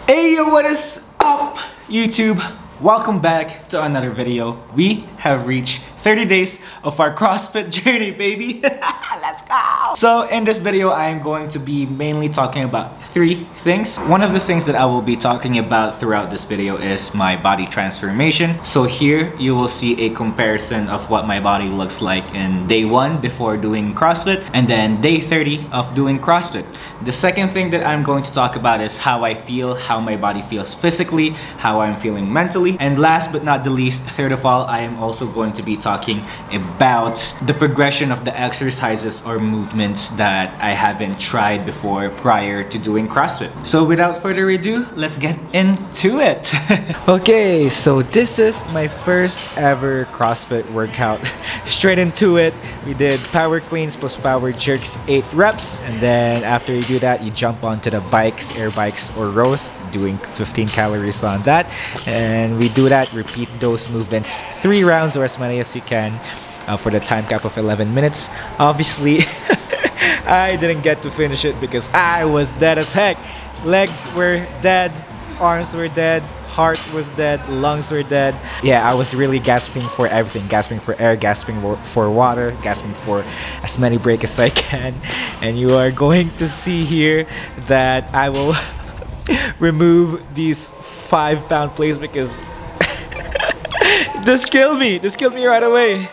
Hey yo, what is up YouTube? Welcome back to another video. We have reached 30 days of our CrossFit journey, baby. Let's go! So in this video, I am going to be mainly talking about three things. One of the things that I will be talking about throughout this video is my body transformation. So here you will see a comparison of what my body looks like in day 1 before doing CrossFit and then day 30 of doing CrossFit. The second thing that I'm going to talk about is how I feel, how my body feels physically, how I'm feeling mentally. And last but not the least, third of all, I am also going to be talking about the progression of the exercises or movements that I haven't tried before prior to doing CrossFit. So without further ado, let's get into it. Okay, so this is my first ever CrossFit workout. Straight into it, we did power cleans plus power jerks, 8 reps, and then after you do that, you jump onto the bikes, air bikes or rows, doing 15 calories on that, and we do that, repeat those movements 3 rounds or as many as you can for the time cap of 11 minutes. Obviously, I didn't get to finish it because I was dead as heck. Legs were dead, arms were dead, heart was dead, lungs were dead. Yeah, I was really gasping for everything, gasping for air, gasping for water, gasping for as many breaks as I can. And you are going to see here that I will remove these 5-pound plates because this killed me right away.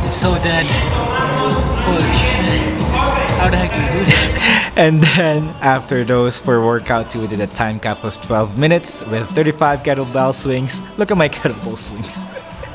I'm so dead. Holy shit. How the heck do you do that? And then after those for workout 2, we did a time cap of 12 minutes with 35 kettlebell swings. Look at my kettlebell swings.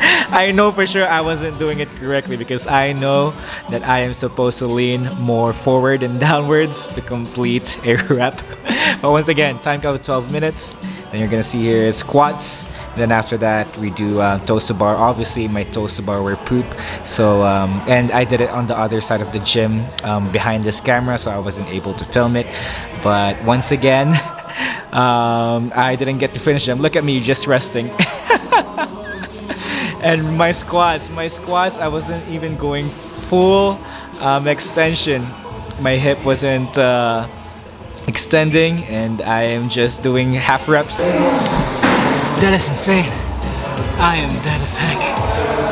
I know for sure I wasn't doing it correctly because I know that I am supposed to lean more forward and downwards to complete a rep. But once again, time cap of 12 minutes. Then you're gonna see here is squats. Then after that, we do toes to bar. Obviously, my toes to bar were poop. So, and I did it on the other side of the gym behind this camera, so I wasn't able to film it. But once again, I didn't get to finish them. Look at me, just resting. And my squats, I wasn't even going full extension. My hip wasn't extending, and I am just doing half reps. That is insane. I am dead as heck.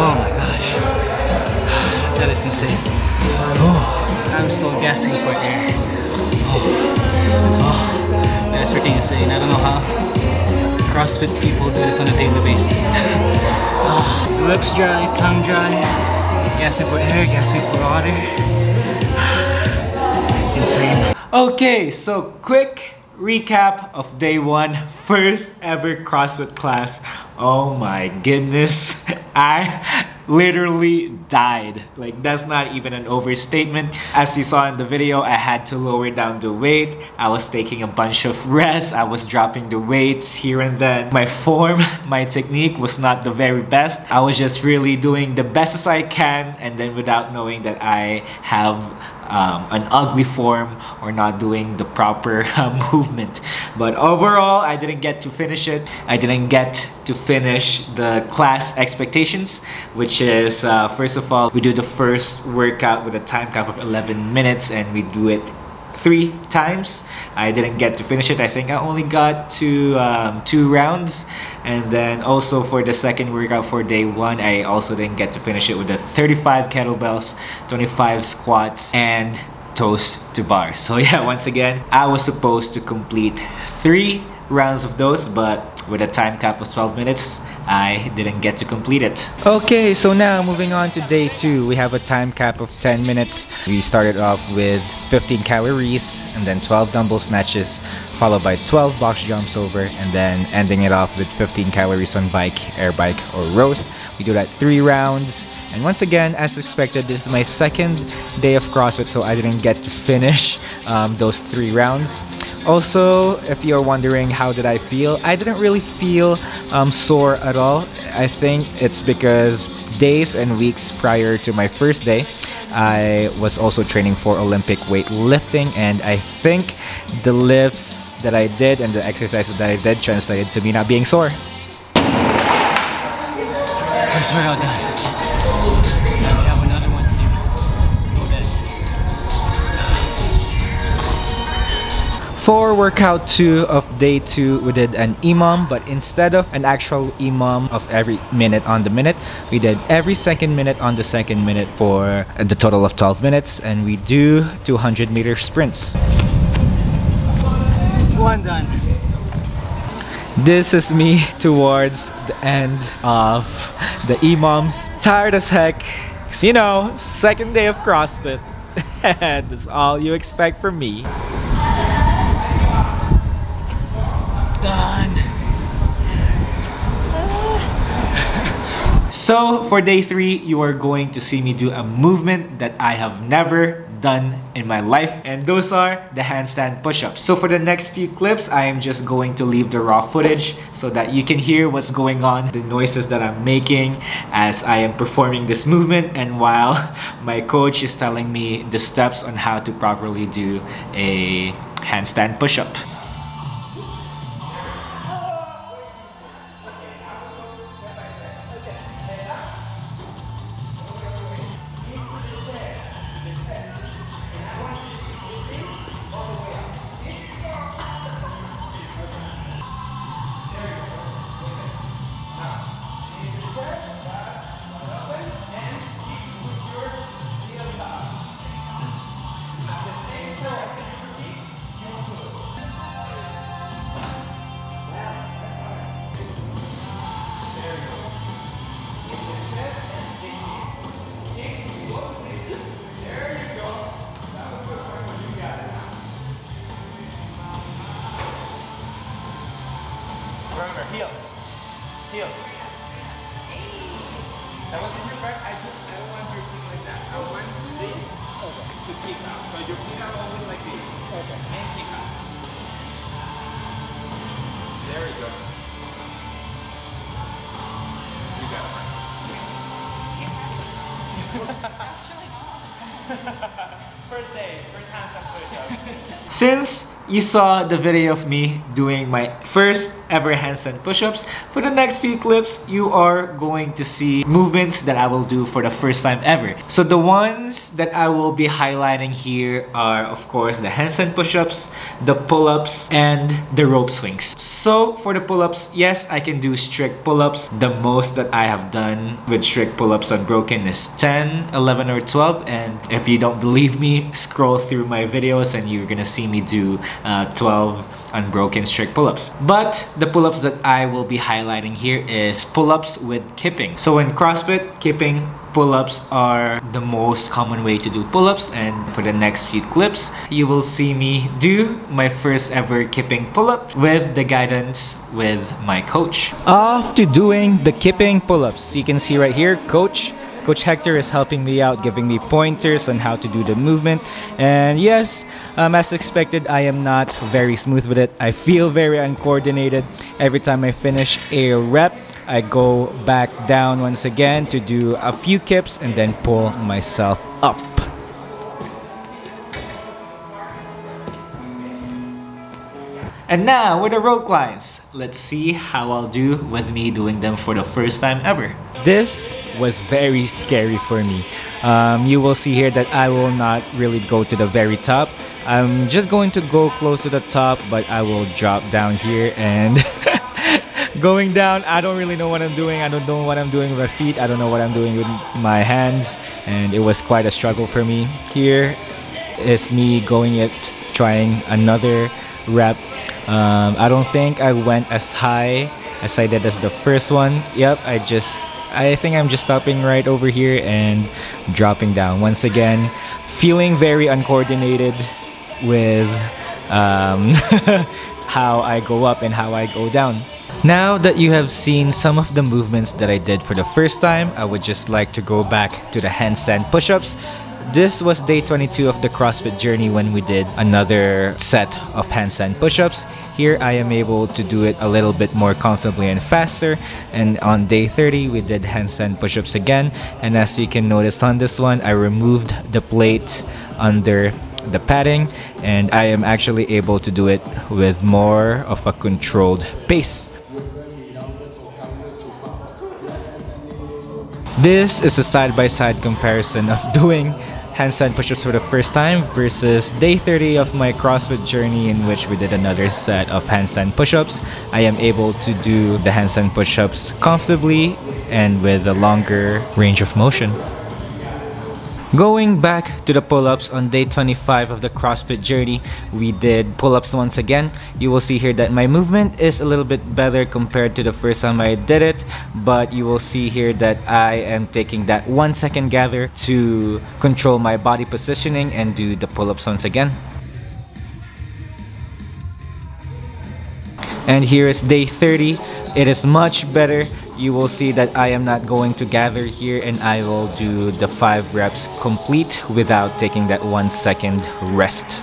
Oh my gosh. That is insane. Oh, I'm so gasping for air. Oh, that is freaking insane. I don't know how CrossFit people do this on a daily basis. Lips dry, tongue dry, gasping for air, gasping for water. Insane. Okay, so quick recap of day 1, first ever CrossFit class. Oh my goodness, I literally died. Like, that's not even an overstatement. As you saw in the video, I had to lower down the weight. I was taking a bunch of rests. I was dropping the weights here and then. My form, my technique was not the very best. I was just really doing the best as I can, and then without knowing that I have an ugly form or not doing the proper movement. But overall, I didn't get to finish it. I didn't get to finish the class expectations, which is first of all, we do the first workout with a time cap of 11 minutes and we do it 3 times. I didn't get to finish it. I think I only got to 2 rounds. And then also for the second workout for day 1, I also didn't get to finish it with the 35 kettlebells, 25 squats, and toes to bar. So yeah, once again, I was supposed to complete 3 rounds of those, but with a time cap of 12 minutes, I didn't get to complete it. Okay, so now moving on to day 2, we have a time cap of 10 minutes. We started off with 15 calories and then 12 dumbbell snatches, followed by 12 box jumps over, and then ending it off with 15 calories on bike, air bike, or rows. We do that 3 rounds. And once again, as expected, this is my second day of CrossFit, so I didn't get to finish those 3 rounds. Also, if you're wondering how did I feel, I didn't really feel sore at all. I think it's because days and weeks prior to my first day, I was also training for Olympic weightlifting, and I think the lifts that I did and the exercises that I did translated to me not being sore. First workout done. Now we have another one to do. So that For workout 2 of day 2, we did an EMOM, but instead of an actual EMOM of every minute on the minute, we did every second minute on the second minute for the total of 12 minutes, and we do 200-meter sprints. One done. This is me towards the end of the EMOMs. Tired as heck. 'Cause, you know, second day of CrossFit. That's all you expect from me. Done. So for day 3, you are going to see me do a movement that I have never done in my life, and those are the handstand push-ups. So for the next few clips, I am just going to leave the raw footage so that you can hear what's going on, the noises that I'm making as I am performing this movement, and while my coach is telling me the steps on how to properly do a handstand push-up. Remember, heels. Heels. That was your back. I don't want your feet like that. I want this to kick out. So your feet are always like this. Okay. And kick out. There we go. You got it. First day, first handstand push-up. Since you saw the video of me doing my first ever handstand push-ups, for the next few clips, you are going to see movements that I will do for the first time ever. So the ones that I will be highlighting here are, of course, the handstand push-ups, the pull-ups, and the rope swings. So for the pull-ups, yes, I can do strict pull-ups. The most that I have done with strict pull-ups unbroken is 10, 11, or 12. And if you don't believe me, scroll through my videos and you're gonna see me do 12 unbroken strict pull-ups. But the pull-ups that I will be highlighting here is pull-ups with kipping. So in CrossFit, kipping pull-ups are the most common way to do pull-ups, and for the next few clips, you will see me do my first ever kipping pull-up with the guidance with my coach. Off to doing the kipping pull-ups. You can see right here, Coach Hector is helping me out, giving me pointers on how to do the movement. And yes, as expected, I am not very smooth with it. I feel very uncoordinated. Every time I finish a rep, I go back down once again to do a few kips and then pull myself up. And now with the rope climbs, let's see how I'll do with me doing them for the first time ever. This was very scary for me. You will see here that I will not really go to the very top. I'm just going to go close to the top, but I will drop down here and going down, I don't really know what I'm doing. I don't know what I'm doing with my feet. I don't know what I'm doing with my hands, and it was quite a struggle for me. Here is me going it, trying another rep. I don't think I went as high as I did as the first one. Yep, I think I'm just stopping right over here and dropping down. Once again, feeling very uncoordinated with how I go up and how I go down. Now that you have seen some of the movements that I did for the first time, I would just like to go back to the handstand push-ups. This was day 22 of the CrossFit journey when we did another set of handstand push-ups. Here I am able to do it a little bit more comfortably and faster. And on day 30 we did handstand push-ups again. And as you can notice on this one, I removed the plate under the padding, and I am actually able to do it with more of a controlled pace. This is a side-by-side comparison of doing handstand push-ups for the first time versus day 30 of my CrossFit journey, in which we did another set of handstand push-ups. I am able to do the handstand push-ups comfortably and with a longer range of motion. Going back to the pull-ups on day 25 of the CrossFit journey, we did pull-ups once again. You will see here that my movement is a little bit better compared to the first time I did it, but you will see here that I am taking that 1 second gather to control my body positioning and do the pull-ups once again. And here is day 30. It is much better. You will see that I am not going to gather here, and I will do the 5 reps complete without taking that 1 second rest.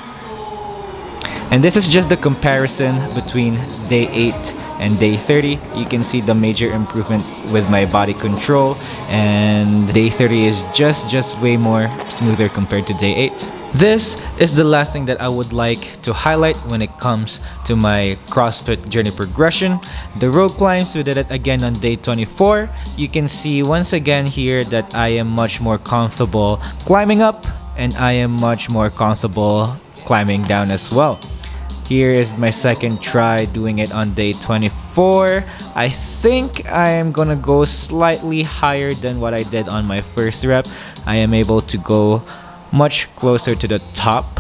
And this is just the comparison between day 8 and day 30. You can see the major improvement with my body control, and day 30 is just way more smoother compared to day 8. This is the last thing that I would like to highlight when it comes to my CrossFit journey progression. The rope climbs, we did it again on day 24. You can see once again here that I am much more comfortable climbing up, and I am much more comfortable climbing down as well. Here is my second try doing it on day 24. I think I am gonna go slightly higher than what I did on my first rep. I am able to go much closer to the top,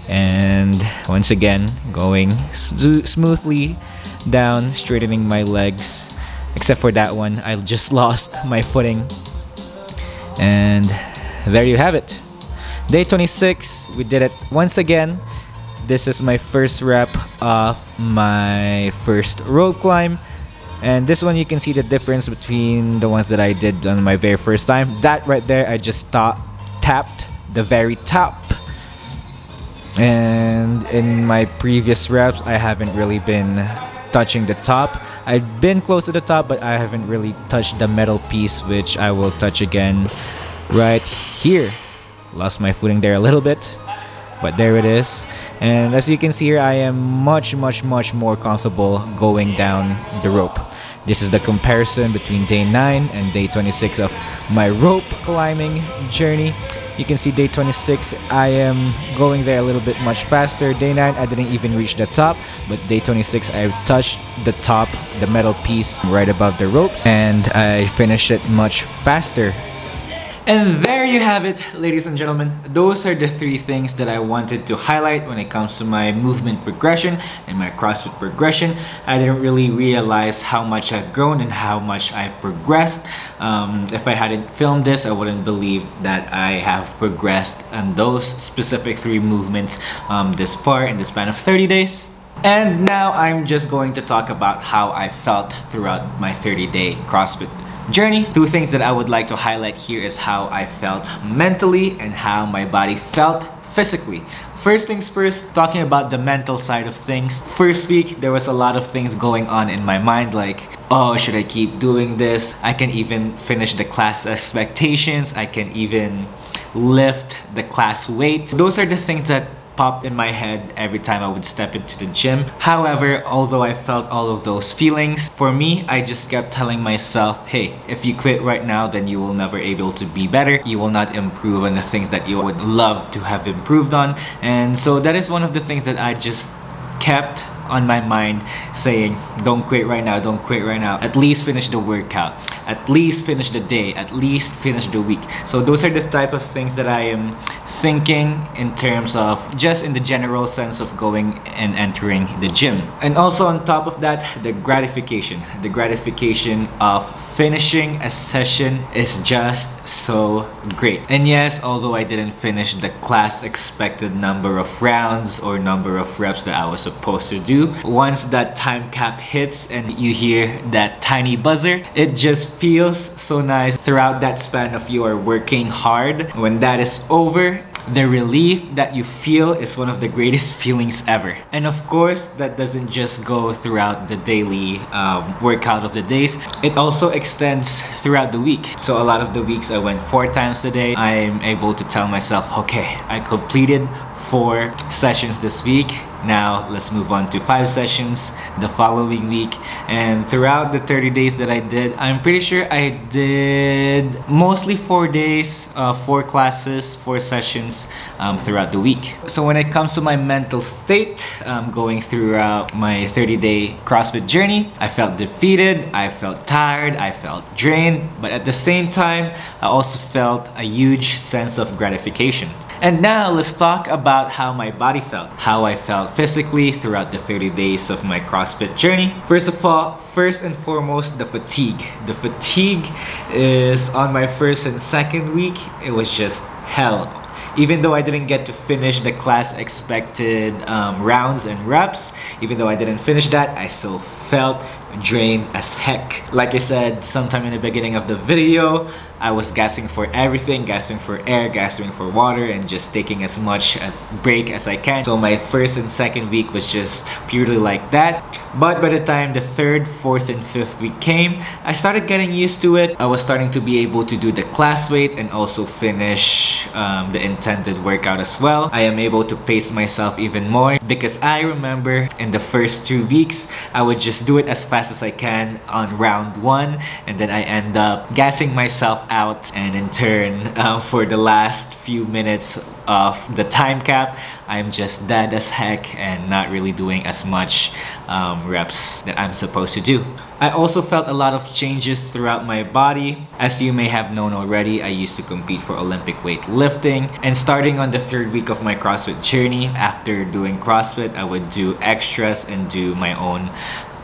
and once again going smoothly down, straightening my legs, except for that one. I just lost my footing, and there you have it. Day 26, we did it once again. This is my first rep of my first rope climb, and this one you can see the difference between the ones that I did on my very first time. That right there, I just tapped the very top, and in my previous reps I haven't really been touching the top. I've been close to the top, but I haven't really touched the metal piece, which I will touch again right here. Lost my footing there a little bit, but there it is. And as you can see here, I am much more comfortable going down the rope. This is the comparison between day 9 and day 26 of my rope climbing journey. You can see day 26, I am going there a little bit much faster. Day 9, I didn't even reach the top, but day 26, I touched the top, the metal piece right above the ropes, and I finished it much faster. And there you have it, ladies and gentlemen. Those are the 3 things that I wanted to highlight when it comes to my movement progression and my CrossFit progression. I didn't really realize how much I've grown and how much I've progressed. If I hadn't filmed this, I wouldn't believe that I have progressed on those specific 3 movements this far in the span of 30 days. And now I'm just going to talk about how I felt throughout my 30-day CrossFit journey. 2 things that I would like to highlight here is how I felt mentally and how my body felt physically. First things first, talking about the mental side of things. First week, there was a lot of things going on in my mind, like, oh, should I keep doing this? I can even finish the class expectations. I can even lift the class weight. Those are the things that popped in my head every time I would step into the gym. However, although I felt all of those feelings, for me, I just kept telling myself, hey, if you quit right now, then you will never able to be better. You will not improve on the things that you would love to have improved on. And so that is one of the things that I just kept on my mind, saying, don't quit right now, don't quit right now. At least finish the workout. At least finish the day. At least finish the week. So those are the type of things that I am thinking in terms of just in the general sense of going and entering the gym. And also on top of that, the gratification. The gratification of finishing a session is just so great. And yes, although I didn't finish the class expected number of rounds or number of reps that I was supposed to do, once that time cap hits and you hear that tiny buzzer, it just feels so nice throughout that span of you are working hard. When that is over, the relief that you feel is one of the greatest feelings ever. And of course, that doesn't just go throughout the daily workout of the days. It also extends throughout the week. So a lot of the weeks I went 4 times a day. I'm able to tell myself, okay, I completed 4 sessions this week. Now let's move on to 5 sessions the following week. And throughout the 30 days that I did, I'm pretty sure I did mostly 4 days, 4 classes, 4 sessions throughout the week. So when it comes to my mental state, going throughout my 30-day CrossFit journey, I felt defeated, I felt tired, I felt drained, but at the same time, I also felt a huge sense of gratification. And now let's talk about how my body felt, how I felt physically throughout the 30 days of my CrossFit journey. First of all, first and foremost, the fatigue. The fatigue is on my first and second week, it was just hell. Even though I didn't get to finish the class expected rounds and reps, even though I didn't finish that, I still felt drained as heck. Like I said sometime in the beginning of the video, I was gasping for everything, gasping for air, gasping for water, and just taking as much a break as I can. So my first and second week was just purely like that. But by the time the third, fourth, and fifth week came, I started getting used to it. I was starting to be able to do the class weight and also finish the intended workout as well. I am able to pace myself even more because I remember in the first 2 weeks, I would just do it as fast as I can on round 1, and then I end up gassing myself out, and in turn for the last few minutes of the time cap, I'm just dead as heck and not really doing as much reps that I'm supposed to do. I also felt a lot of changes throughout my body. As you may have known already, I used to compete for Olympic weightlifting, and starting on the 3rd week of my CrossFit journey, after doing CrossFit, I would do extras and do my own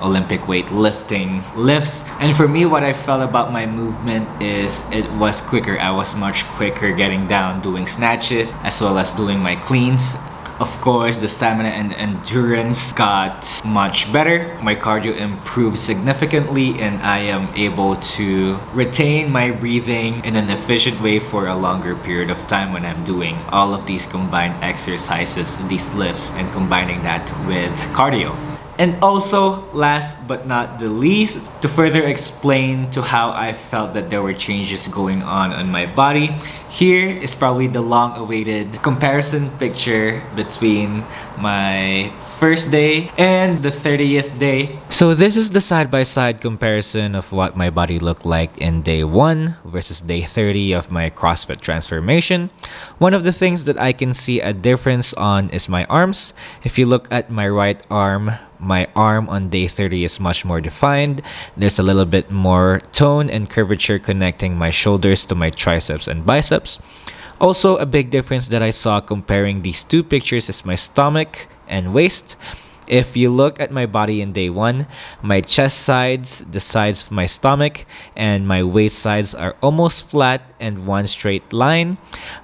Olympic weightlifting lifts. And for me, what I felt about my movement is it was quicker. I was much quicker getting down, doing snatches, as well as doing my cleans. Of course, the stamina and endurance got much better. My cardio improved significantly, and I am able to retain my breathing in an efficient way for a longer period of time when I'm doing all of these combined exercises, these lifts, and combining that with cardio. And also, last but not the least, to further explain to how I felt that there were changes going on my body, here is probably the long-awaited comparison picture between my first day and the 30th day. So this is the side-by-side comparison of what my body looked like in day 1 versus day 30 of my CrossFit transformation. One of the things that I can see a difference on is my arms. If you look at my right arm, my arm on day 30 is much more defined. There's a little bit more tone and curvature connecting my shoulders to my triceps and biceps. Also, a big difference that I saw comparing these 2 pictures is my stomach and waist. If you look at my body in day 1, my chest sides, the sides of my stomach, and my waist sides are almost flat and one straight line.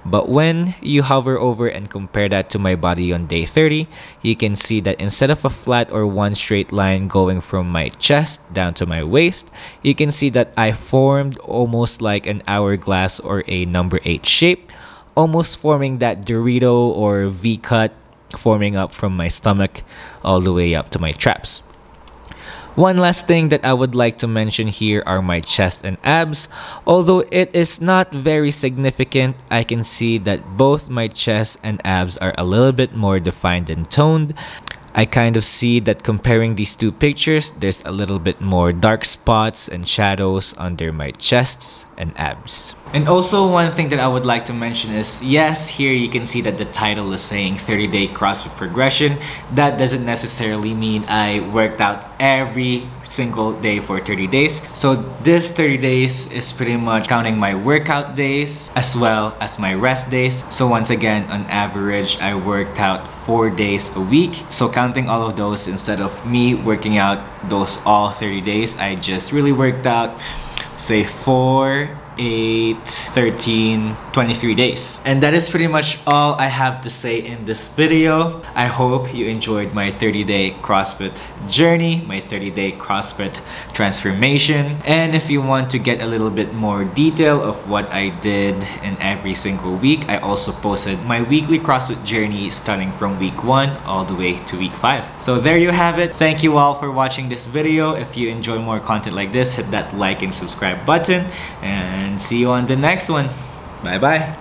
But when you hover over and compare that to my body on day 30, you can see that instead of a flat or one straight line going from my chest down to my waist, you can see that I formed almost like an hourglass or a number 8 shape, almost forming that Dorito or V-cut, forming up from my stomach all the way up to my traps. One last thing that I would like to mention here are my chest and abs. Although it is not very significant, I can see that both my chest and abs are a little bit more defined and toned. I kind of see that comparing these 2 pictures, there's a little bit more dark spots and shadows under my chests and abs. And also, one thing that I would like to mention is, yes, here you can see that the title is saying 30-day CrossFit progression. That doesn't necessarily mean I worked out every single day for 30 days. So this 30 days is pretty much counting my workout days as well as my rest days. So once again, on average, I worked out 4 days a week. So counting all of those, instead of me working out those all 30 days, I just really worked out, say 4, 8, 13, 23 days. And that is pretty much all I have to say in this video. I hope you enjoyed my 30-day CrossFit journey, my 30-day CrossFit transformation. And if you want to get a little bit more detail of what I did in every single week, I also posted my weekly CrossFit journey starting from week 1 all the way to week 5. So there you have it. Thank you all for watching this video. If you enjoy more content like this, hit that like and subscribe button, and see you on the next one. Bye bye.